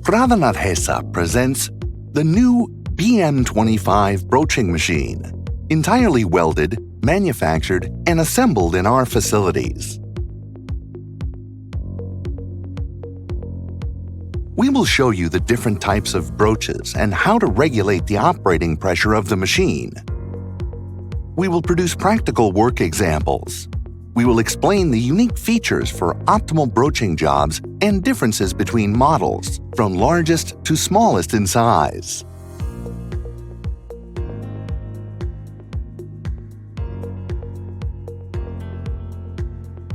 Hesa presents the new BM25 broaching machine, entirely welded, manufactured, and assembled in our facilities. We will show you the different types of broaches and how to regulate the operating pressure of the machine. We will produce practical work examples. We will explain the unique features for optimal broaching jobs and differences between models, from largest to smallest in size.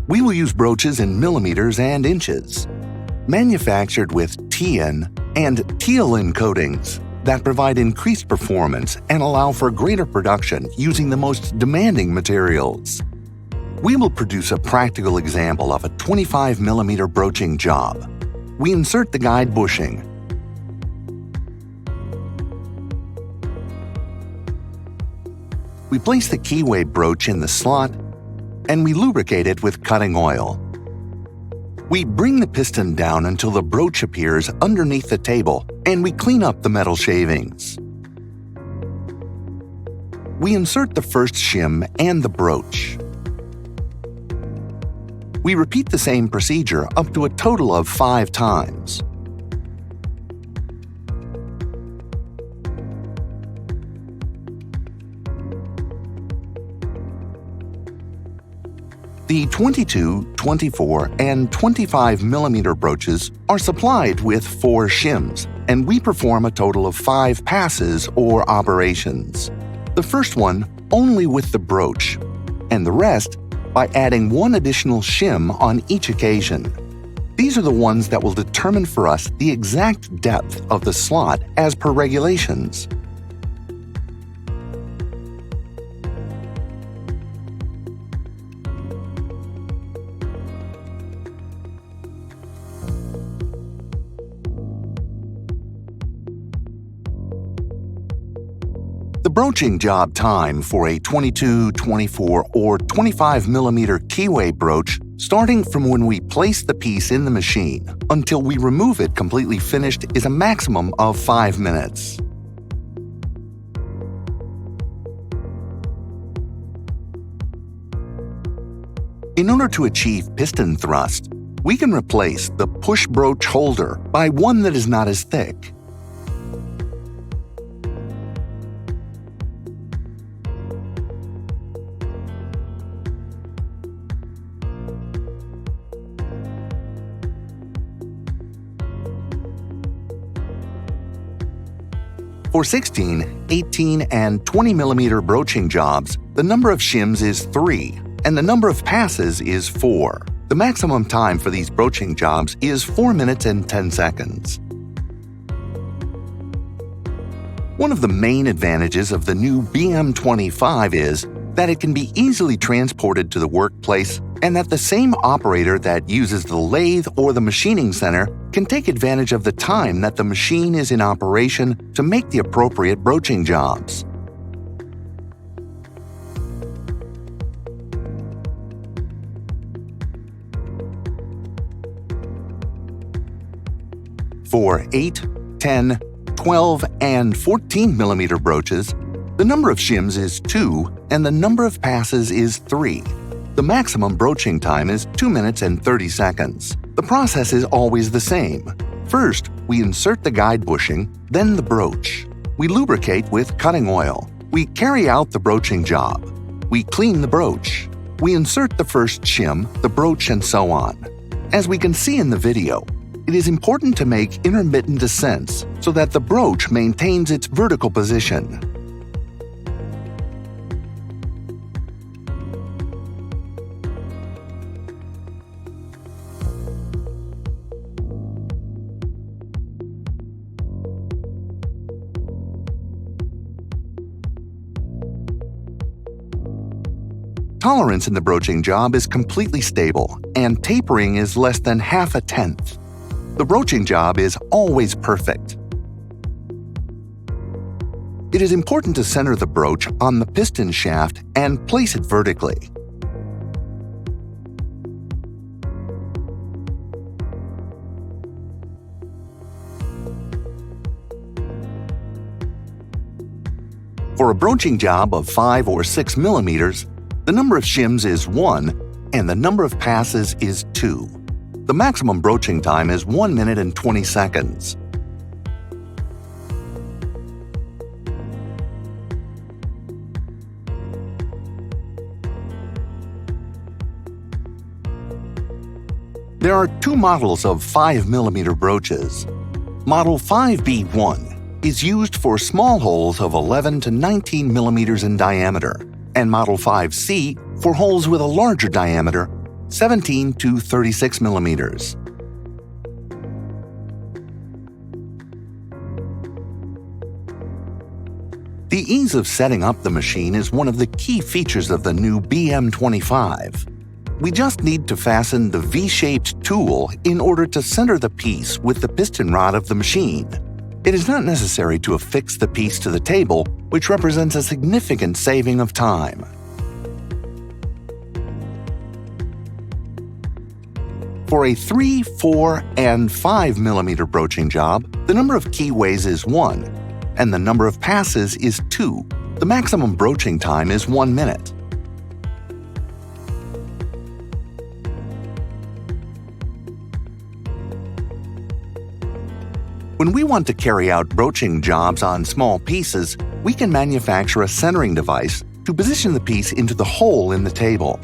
We will use broaches in millimeters and inches, manufactured with TN and TLN coatings that provide increased performance and allow for greater production using the most demanding materials. We will produce a practical example of a 25mm broaching job. We insert the guide bushing. We place the keyway broach in the slot, and we lubricate it with cutting oil. We bring the piston down until the broach appears underneath the table, and we clean up the metal shavings. We insert the first shim and the broach. We repeat the same procedure up to a total of 5 times. The 22, 24, and 25mm broaches are supplied with 4 shims, and we perform a total of 5 passes or operations. The first one only with the broach, and the rest by adding 1 additional shim on each occasion. These are the ones that will determine for us the exact depth of the slot as per regulations. The broaching job time for a 22, 24, or 25mm keyway broach, starting from when we place the piece in the machine until we remove it completely finished, is a maximum of 5 minutes. In order to achieve piston thrust, we can replace the push broach holder by one that is not as thick. For 16, 18, and 20mm broaching jobs, the number of shims is 3, and the number of passes is 4. The maximum time for these broaching jobs is 4 minutes and 10 seconds. One of the main advantages of the new BM25 is that it can be easily transported to the workplace, and that the same operator that uses the lathe or the machining center can take advantage of the time that the machine is in operation to make the appropriate broaching jobs. For 8, 10, 12, and 14mm broaches, the number of shims is 2 and the number of passes is 3. The maximum broaching time is 2 minutes and 30 seconds. The process is always the same. First, we insert the guide bushing, then the broach. We lubricate with cutting oil. We carry out the broaching job. We clean the broach. We insert the first shim, the broach, and so on. As we can see in the video, it is important to make intermittent descents so that the broach maintains its vertical position. Tolerance in the broaching job is completely stable, and tapering is less than 1/2 tenth. The broaching job is always perfect. It is important to center the broach on the piston shaft and place it vertically. For a broaching job of 5 or 6 millimeters, the number of shims is 1 and the number of passes is 2. The maximum broaching time is 1 minute and 20 seconds. There are two models of 5mm broaches. Model 5B1 is used for small holes of 11 to 19 millimeters in diameter, and Model 5C for holes with a larger diameter, 17 to 36 millimeters. The ease of setting up the machine is one of the key features of the new BM25. We just need to fasten the V-shaped tool in order to center the piece with the piston rod of the machine. It is not necessary to affix the piece to the table, which represents a significant saving of time. For a 3, 4, and 5 millimeter broaching job, the number of keyways is 1, and the number of passes is 2. The maximum broaching time is 1 minute. When we want to carry out broaching jobs on small pieces, we can manufacture a centering device to position the piece into the hole in the table.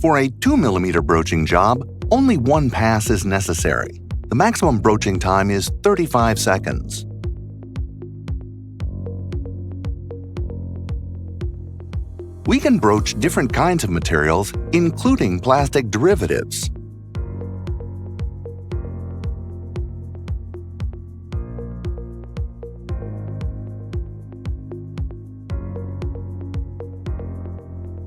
For a 2 millimeter broaching job, only 1 pass is necessary. The maximum broaching time is 35 seconds. We can broach different kinds of materials, including plastic derivatives.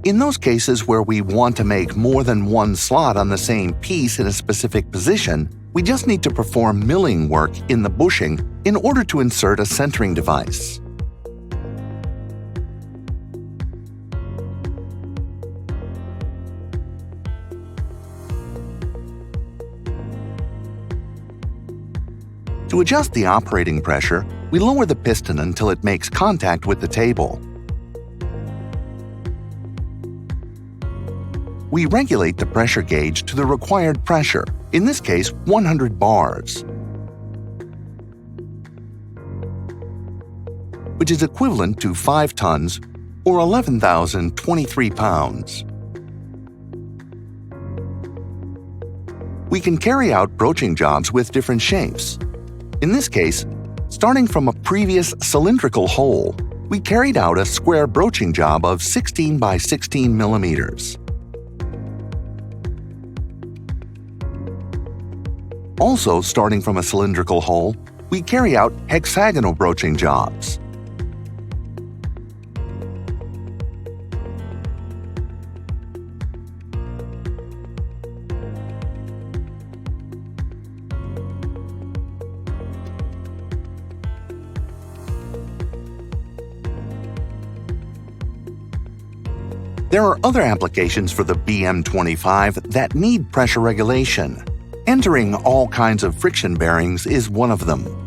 In those cases where we want to make more than one slot on the same piece in a specific position, we just need to perform milling work in the bushing in order to insert a centering device. To adjust the operating pressure, we lower the piston until it makes contact with the table. We regulate the pressure gauge to the required pressure, in this case 100 bars, which is equivalent to 5 tons or 11,023 pounds. We can carry out broaching jobs with different shapes. In this case, starting from a previous cylindrical hole, we carried out a square broaching job of 16 by 16 millimeters. Also, starting from a cylindrical hole, we carry out hexagonal broaching jobs. There are other applications for the BM25 that need pressure regulation. Entering all kinds of friction bearings is one of them.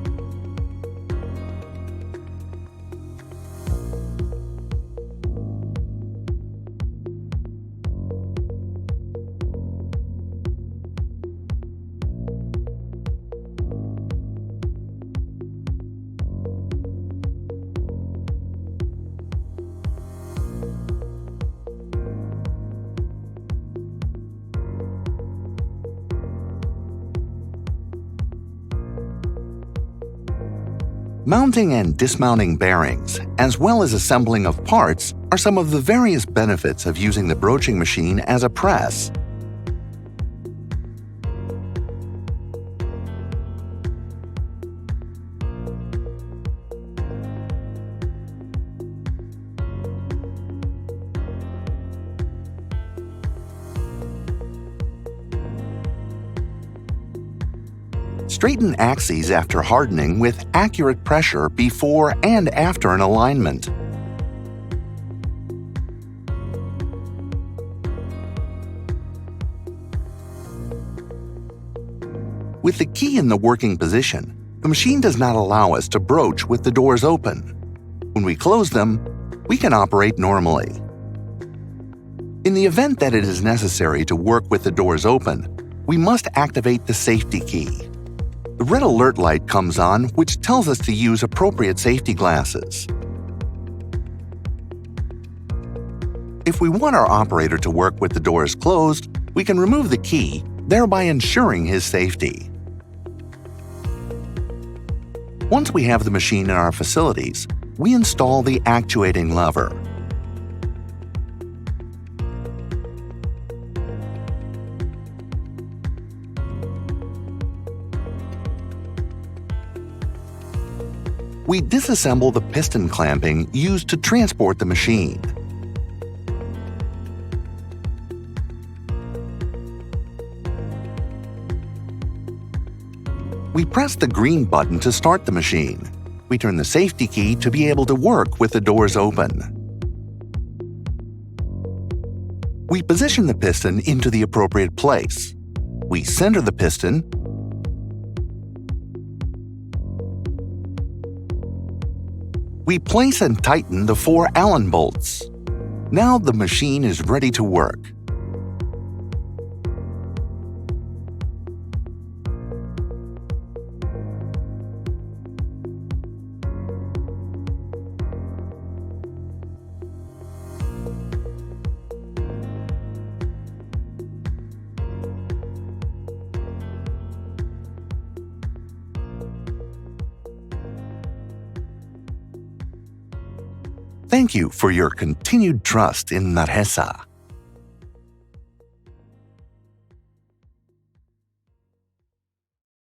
Mounting and dismounting bearings, as well as assembling of parts, are some of the various benefits of using the broaching machine as a press. Straighten axes after hardening with accurate pressure before and after an alignment. With the key in the working position, the machine does not allow us to broach with the doors open. When we close them, we can operate normally. In the event that it is necessary to work with the doors open, we must activate the safety key. The red alert light comes on, which tells us to use appropriate safety glasses. If we want our operator to work with the doors closed, we can remove the key, thereby ensuring his safety. Once we have the machine in our facilities, we install the actuating lever. We disassemble the piston clamping used to transport the machine. We press the green button to start the machine. We turn the safety key to be able to work with the doors open. We position the piston into the appropriate place. We center the piston, we place and tighten the 4 Allen bolts. Now the machine is ready to work. Thank you for your continued trust in Narhesa.